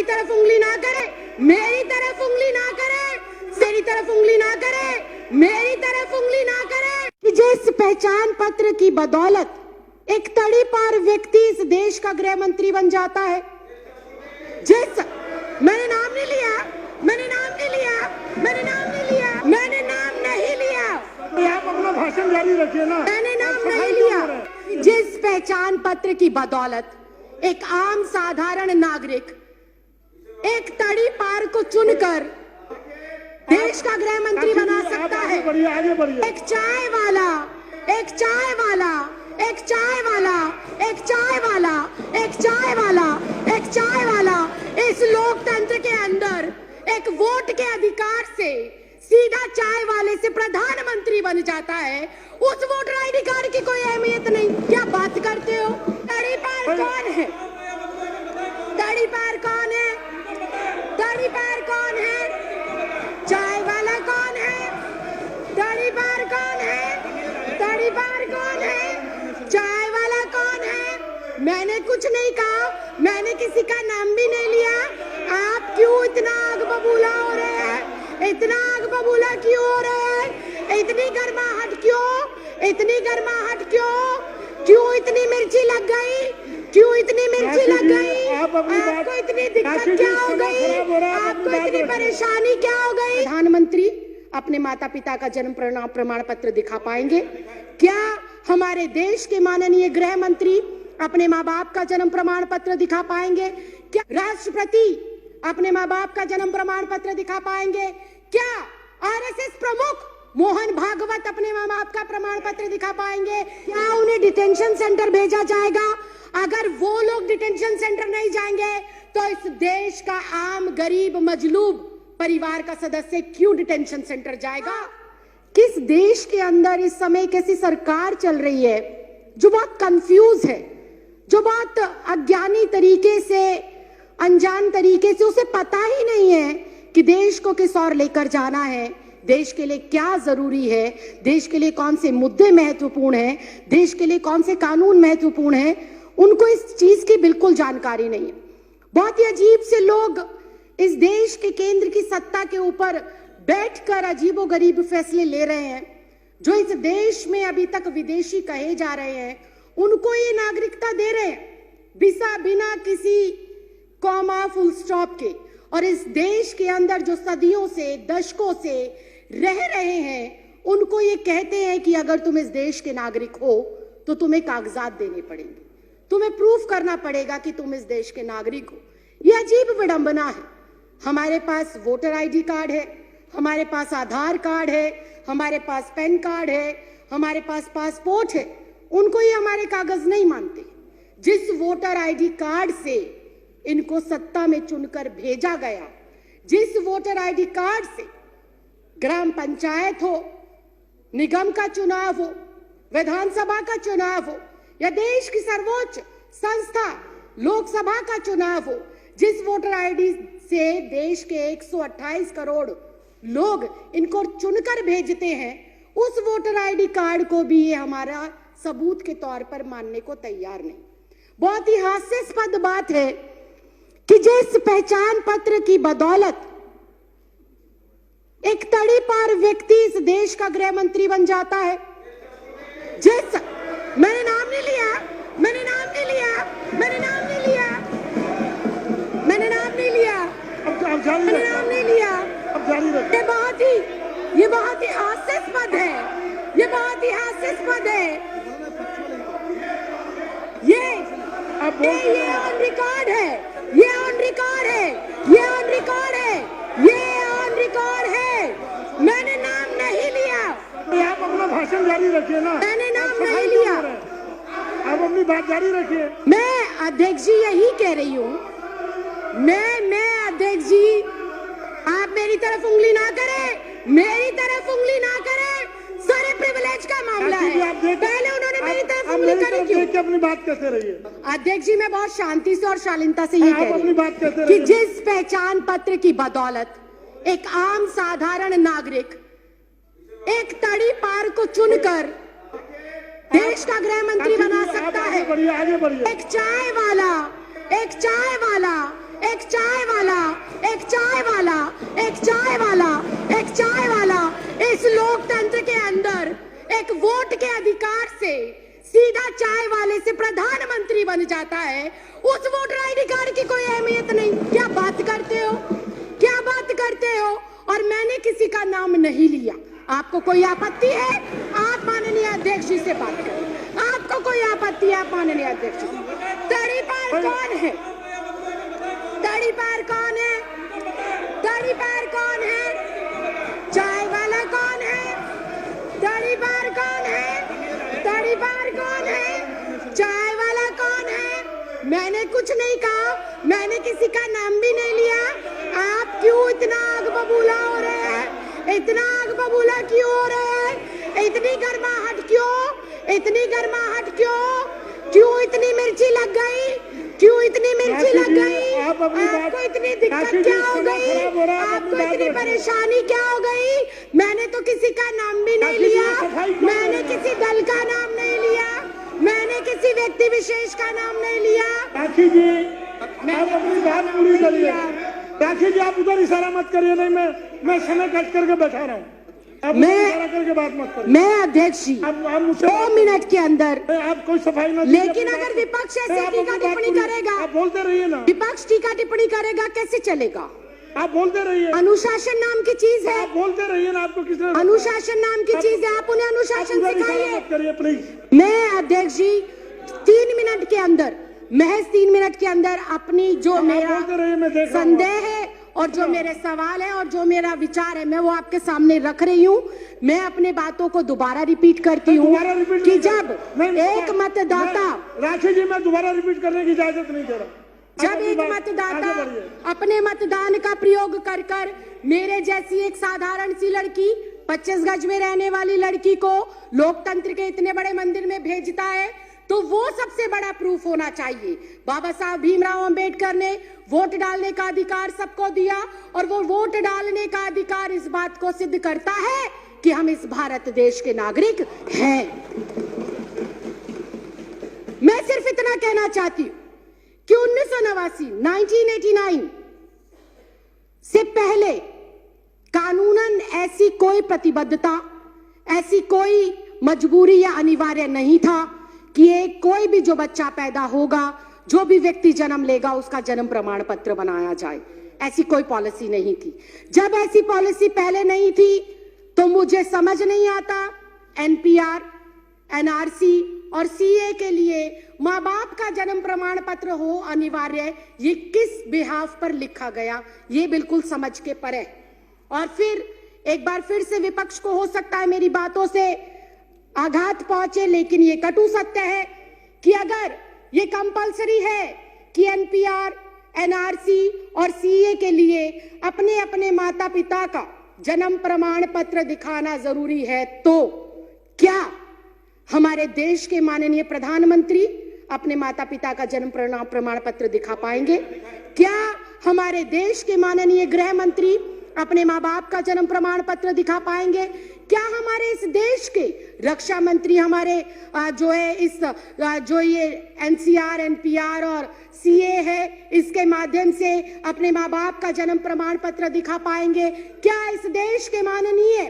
मेरी तरफ उंगली ना करे, मेरी तरफ उंगली ना करे, मेरी तरफ उंगली ना करे, मेरी तरफ उंगली ना करे। कि जिस पहचान पत्र की बदौलत एक तड़ीपार व्यक्ति इस देश का गृह मंत्री बन जाता है, मैंने नाम नहीं लिया, मैंने नाम नहीं लिया, मैंने नाम नहीं लिया, मैंने नाम नहीं लिया। आप अपना भाषण जारी रखिए ना। मैंने नाम नहीं लिया। जिस पहचान पत्र की बदौलत एक आम साधारण नागरिक एक तड़ीपार को चुनकर देश का गृह मंत्री बना सकता है। आगे बढ़िए। एक चाय वाला, एक चाय वाला, एक चाय वाला, एक चाय वाला, एक चाय वाला, एक चाय वाला इस लोकतंत्र के अंदर एक वोट के अधिकार से सीधा चाय वाले से प्रधानमंत्री बन जाता है। उस वोटर आईडी कार्ड की कोई अहमियत नहीं। क्या बात करते हो? तड़ीपार कौन है? तड़ीपार कौन है? तड़ीपार कौन है? चाय वाला कौन है? तड़ीपार कौन है? तड़ीपार कौन है? चाय वाला कौन है? मैंने कुछ नहीं कहा, मैंने किसी का नाम भी नहीं लिया। आप क्यों इतना आग बबूला हो रहे हैं? इतना आग बबूला क्यों हो रहे हैं? इतनी गर्माहट क्यों? इतनी गर्माहट क्यों? क्यों इतनी मिर्ची लग गई? क्यों इतनी मिर्ची लग गई? आपको इतनी दिक्कत क्या हो गई? आपको इतनी परेशानी क्या हो गई? प्रधानमंत्री अपने माता पिता का जन्म प्रमाण पत्र दिखा पाएंगे क्या? हमारे देश के माननीय गृह मंत्री अपने माँ बाप का जन्म प्रमाण पत्र दिखा पाएंगे क्या? राष्ट्रपति अपने माँ बाप का जन्म प्रमाण पत्र दिखा पाएंगे क्या? आरएसएस प्रमुख मोहन भागवत अपने माँ बाप का प्रमाण पत्र दिखा पाएंगे क्या? उन्हें डिटेंशन सेंटर भेजा जाएगा? अगर वो लोग डिटेंशन सेंटर नहीं जाएंगे तो इस देश का आम गरीब मजलूब परिवार का सदस्य क्यों डिटेंशन सेंटर जाएगा? किस देश के अंदर इस समय कैसी सरकार चल रही है जो बहुत कंफ्यूज है, जो बहुत अज्ञानी तरीके से, अनजान तरीके से, उसे पता ही नहीं है कि देश को किस ओर लेकर जाना है, देश के लिए क्या जरूरी है, देश के लिए कौन से मुद्दे महत्वपूर्ण हैं, देश के लिए कौन से कानून महत्वपूर्ण हैं। उनको इस चीज की बिल्कुल जानकारी नहीं है। बहुत ही अजीब से लोग इस देश के केंद्र की सत्ता के ऊपर बैठकर अजीबोगरीब फैसले ले रहे हैं। जो इस देश में अभी तक विदेशी कहे जा रहे हैं उनको ये नागरिकता दे रहे हैं बिना किसी कॉमा फुल स्टॉप के। और इस देश के अंदर जो सदियों से, दशकों से रह रहे हैं उनको ये कहते हैं कि अगर तुम इस देश के नागरिक हो तो तुम्हें कागजात देने पड़ेंगे, तुम्हें प्रूफ करना पड़ेगा कि तुम इस देश के नागरिक हो। यह अजीब विडंबना है। हमारे पास वोटर आईडी कार्ड है, हमारे पास आधार कार्ड है, हमारे पास पैन कार्ड है, हमारे पास पासपोर्ट है, उनको ये हमारे कागज नहीं मानते। जिस वोटर आईडी कार्ड से इनको सत्ता में चुनकर भेजा गया, जिस वोटर आईडी कार्ड से ग्राम पंचायत हो, निगम का चुनाव हो, विधानसभा का चुनाव हो या देश की सर्वोच्च संस्था लोकसभा का चुनाव हो, जिस वोटर आईडी से देश के 128 करोड़ लोग इनको चुनकर भेजते हैं, उस वोटर आईडी कार्ड को भी ये हमारा सबूत के तौर पर मानने को तैयार नहीं। बहुत ही हास्यास्पद बात है कि जिस पहचान पत्र की बदौलत एक तड़ीपार व्यक्ति इस देश का गृह मंत्री बन जाता है, मैंने नाम नहीं लिया, मैंने नाम नहीं लिया, मैंने नाम नहीं लिया, मैंने नाम नहीं लिया, मैंने नाम नहीं लिया। ये बहुत ही हास्यास्पद है, ये बहुत ही हास्यास्पद है। ये ऑन रिकॉर्ड है, ये ऑन रिकॉर्ड है, ये ऑन रिकॉर्ड है, ये ऑन रिकॉर्ड है। मैंने नाम नहीं लिया। आप अपना भाषण जारी रखिए ना। मैंने नाम नहीं लिया। आप अपनी बात जारी रखिए। मैं अध्यक्ष जी यही कह रही हूँ, मैं अध्यक्ष जी, आप मेरी तरफ उंगली ना करें, मेरी तरफ उंगली ना करें। सारे प्रिविलेज का मामला है। पहले उन्होंने मेरी तरफ उंगली करी क्यों? अपनी बात कहते रहिए। अध्यक्ष जी, मैं बहुत शांति से और शालीनता से ये कह रही हूँ कि जिस पहचान पत्र की बदौलत एक आम साधारण नागरिक एक तड़ीपार को चुनकर देश का गृह मंत्री बना सकता है। आगे बढ़िए। एक चाय वाला, एक चाय वाला, एक चाय वाला लोकतंत्र के अंदर एक वोट के अधिकार से सीधा चाय वाले से प्रधानमंत्री बन जाता है, उस वोटर आईडी कार्ड की कोई अहमियत नहीं। क्या बात करते हो, क्या बात करते हो? और मैंने किसी का नाम नहीं लिया। आपको कोई आपत्ति है? आप माननीय अध्यक्ष जी से बात करें। आपको कोई आपत्ति है? आप माननीय अध्यक्ष जी से। तड़ीपार कौन है? तड़ीपार कौन है? तड़ीपार कौन है? चाय वाला कौन है? तड़ीपार कौन है? तड़ीपार कौन है? चाय वाला कौन है? मैंने कुछ नहीं कहा, मैंने किसी का नाम भी नहीं लिया। आप क्यों इतना आग बबूला हो रहे हैं? इतना आग बबूला क्यों हो रहे हैं? इतनी गर्माहट क्यों? इतनी गर्माहट क्यों? क्यों इतनी मिर्ची लग गई? क्यों इतनी मिर्ची लग गई? आपको इतनी दिक्कत क्या हो गई? आपको इतनी परेशानी क्या हो गई? मैंने तो किसी का नाम भी नहीं लिया, मैंने किसी दल का नाम नहीं लिया, मैंने किसी व्यक्ति विशेष का नाम नहीं लिया। राखी जी, आप अपनी बात पूरी करिए। राखी जी, आप उधर इशारा मत करिए। नहीं, मैं समय कट करके बैठा रहा हूँ। आप इशारा करके बात मत करिए। मैं अध्यक्ष जी आप मुझसे 2 मिनट के अंदर, आप कोई सफाई ना। लेकिन अगर विपक्ष ऐसे टीका टिप्पणी करेगा, आप बोलते रहिए ना। विपक्ष टीका टिप्पणी करेगा, कैसे चलेगा? आप बोलते रहिए। अनुशासन नाम की चीज है, आप बोलते रहिए ना। आपको किसने? अनुशासन नाम की चीज है, आप उन्हें अनुशासन इशारा सिखाइए। मत करिए प्लीज। मैं अध्यक्ष जी 3 मिनट के अंदर, महज 3 मिनट के अंदर अपनी जो मेरा बोलते रहिए, मैं देख रहा हूँ। संदेह है और जो मेरे सवाल है और जो मेरा विचार है, मैं वो आपके सामने रख रही हूँ। मैं अपने बातों को दोबारा रिपीट करती हूँ कि जब एक मतदाता, राखी जी, मैं दोबारा रिपीट करने की इजाजत नहीं दे रहा। जब एक मतदाता अपने मतदान का प्रयोग कर कर मेरे जैसी एक साधारण सी लड़की, 25 गज में रहने वाली लड़की को लोकतंत्र के इतने बड़े मंदिर में भेजता है, तो वो सबसे बड़ा प्रूफ होना चाहिए। बाबा साहब भीमराव अंबेडकर ने वोट डालने का अधिकार सबको दिया, और वो वोट डालने का अधिकार इस बात को सिद्ध करता है कि हम इस भारत देश के नागरिक हैं। मैं सिर्फ इतना कहना चाहती हूं कि 1989 से पहले कानूनन ऐसी कोई प्रतिबद्धता, ऐसी कोई मजबूरी या अनिवार्य नहीं था कि कोई भी जो बच्चा पैदा होगा, जो भी व्यक्ति जन्म लेगा, उसका जन्म प्रमाण पत्र बनाया जाए। ऐसी कोई पॉलिसी नहीं थी। जब ऐसी पॉलिसी पहले नहीं थी तो मुझे समझ नहीं आता एनपीआर, एनआरसी और सीए के लिए माँ बाप का जन्म प्रमाण पत्र हो अनिवार्य, ये किस बिहाफ पर लिखा गया, ये बिल्कुल समझ के परे। और फिर एक बार फिर से विपक्ष को हो सकता है मेरी बातों से आघात पहुंचे, लेकिन ये कटु सत्य है कि अगर ये कंपलसरी है कि एनपीआर, एनआरसी और सीए के लिए अपने अपने माता पिता का जन्म प्रमाण पत्र दिखाना जरूरी है, तो क्या हमारे देश के माननीय प्रधानमंत्री अपने माता पिता का जन्म प्रमाण पत्र दिखा पाएंगे? क्या हमारे देश के माननीय गृह मंत्री अपने माँ बाप का जन्म प्रमाण पत्र दिखा पाएंगे? क्या हमारे इस देश के रक्षा मंत्री हमारे जो है इस जो ये एनसीआर, एनपीआर और सीए है, इसके माध्यम से अपने माँ बाप का जन्म प्रमाण पत्र दिखा पाएंगे? क्या इस देश के माननीय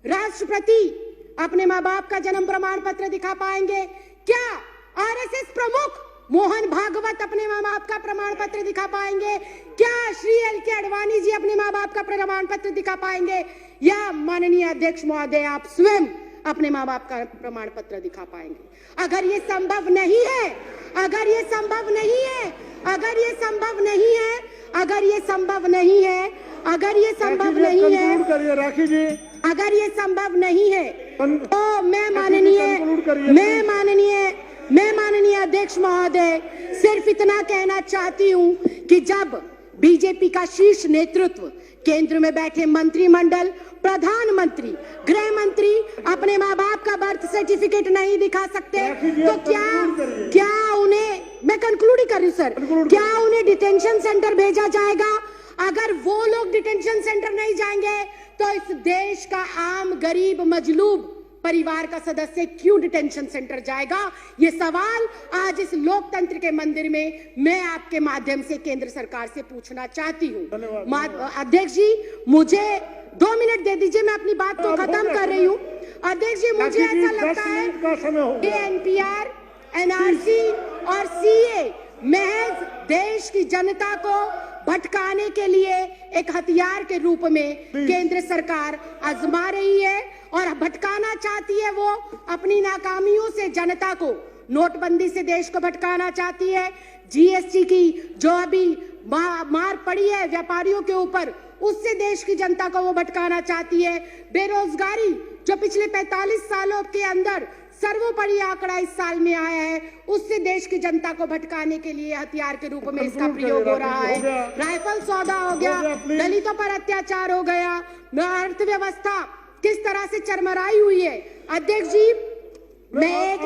राष्ट्रपति अपने माँ बाप का जन्म प्रमाण पत्र दिखा पाएंगे? क्या आरएसएस प्रमुख मोहन भागवत अपने माँ बाप का प्रमाण पत्र दिखा पाएंगे? क्या श्री एल.के. आडवाणी जी अपने माँ बाप का प्रमाण पत्र दिखा पाएंगे? या माननीय अध्यक्ष महोदय आप स्वयं अपने माँ बाप का प्रमाण पत्र दिखा पाएंगे? अगर ये संभव नहीं है, अगर ये संभव नहीं है, अगर ये संभव नहीं है, अगर ये संभव नहीं है, अगर ये संभव नहीं है, राखी जी, अगर ये संभव नहीं है, तो मैं माननीय अध्यक्ष महोदय सिर्फ इतना कहना चाहती हूं कि जब बीजेपी का शीर्ष नेतृत्व, केंद्र में बैठे मंत्रिमंडल, प्रधानमंत्री, गृह मंत्री अपने माँ बाप का बर्थ सर्टिफिकेट नहीं दिखा सकते, तो क्या उन्हें, मैं कंक्लूड ही कर रही हूँ सर, क्या उन्हें डिटेंशन सेंटर भेजा जाएगा? अगर वो लोग डिटेंशन सेंटर नहीं जाएंगे तो इस देश का आम गरीब मजलूब परिवार का सदस्य क्यों डिटेंशन सेंटर जाएगा? ये सवाल आज इस लोकतंत्र के मंदिर में मैं आपके माध्यम से केंद्र सरकार से पूछना चाहती हूँ। अध्यक्ष जी, मुझे 2 मिनट दे दीजिए, मैं अपनी बात को खत्म कर रही हूँ। अध्यक्ष जी, मुझे ऐसा लगता है कि एनपीआर, एनआरसी और सीए महज देश की जनता को भटकाने के लिए एक हथियार के रूप में केंद्र सरकार आजमा रही है और भटकाना चाहती है। वो अपनी नाकामियों से जनता को, नोटबंदी से देश को भटकाना चाहती है, जीएसटी की जो अभी मार पड़ी है व्यापारियों के ऊपर, उससे देश की जनता को वो भटकाना चाहती है। बेरोजगारी जो पिछले 45 सालों के अंदर सर्वोपरि आंकड़ा इस साल में आया है, उससे देश की जनता को भटकाने के लिए हथियार के रूप में इसका प्रयोग हो रहा है। राइफल सौदा हो गया, दलितों पर अत्याचार हो गया, अर्थव्यवस्था किस तरह से चरमराई हुई है। अध्यक्ष जी, मैं एक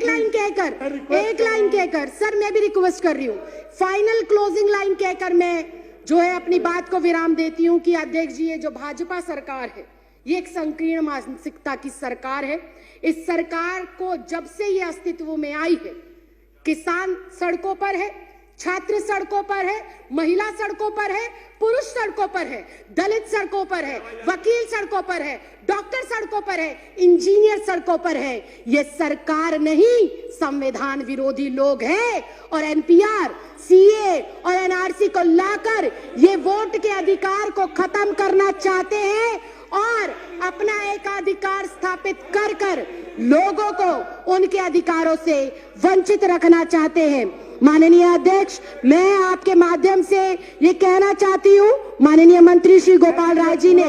लाइन कहकर सर, मैं भी रिक्वेस्ट कर रही हूँ, फाइनल क्लोजिंग लाइन कहकर मैं जो है अपनी बात को विराम देती हूँ कि अध्यक्ष जी, ये जो भाजपा सरकार है, ये एक संकीर्ण मानसिकता की सरकार है। इस सरकार को जब से ये अस्तित्व में आई है, किसान सड़कों पर है, छात्र सड़कों पर है, महिला सड़कों पर है, पुरुष सड़कों पर है, दलित सड़कों पर है, वकील सड़कों पर है, डॉक्टर सड़कों पर है, इंजीनियर सड़कों पर है। ये सरकार नहीं, संविधान विरोधी लोग हैं और एनपीआर, सीए और एनआरसी को लाकर ये वोट के अधिकार को खत्म करना चाहते हैं और अपना एकाधिकार स्थापित कर कर लोगों को उनके अधिकारों से वंचित रखना चाहते हैं। माननीय अध्यक्ष, मैं आपके माध्यम से ये कहना चाहती हूँ, माननीय मंत्री श्री गोपाल राय जी ने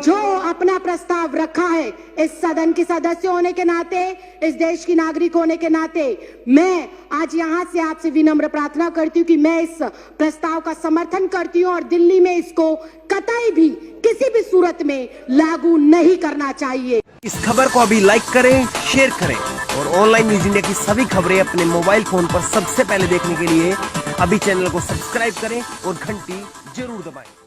जो अपना प्रस्ताव रखा है, इस सदन के सदस्य होने के नाते, इस देश की नागरिक होने के नाते, मैं आज यहाँ से आपसे विनम्र प्रार्थना करती हूँ कि मैं इस प्रस्ताव का समर्थन करती हूँ और दिल्ली में इसको कतई भी किसी भी सूरत में लागू नहीं करना चाहिए। इस खबर को अभी लाइक करें, शेयर करें और ऑनलाइन न्यूज इंडिया की सभी खबरें अपने मोबाइल फोन पर सबसे पहले देखने के लिए अभी चैनल को सब्सक्राइब करें और घंटी जरूर दबाएं।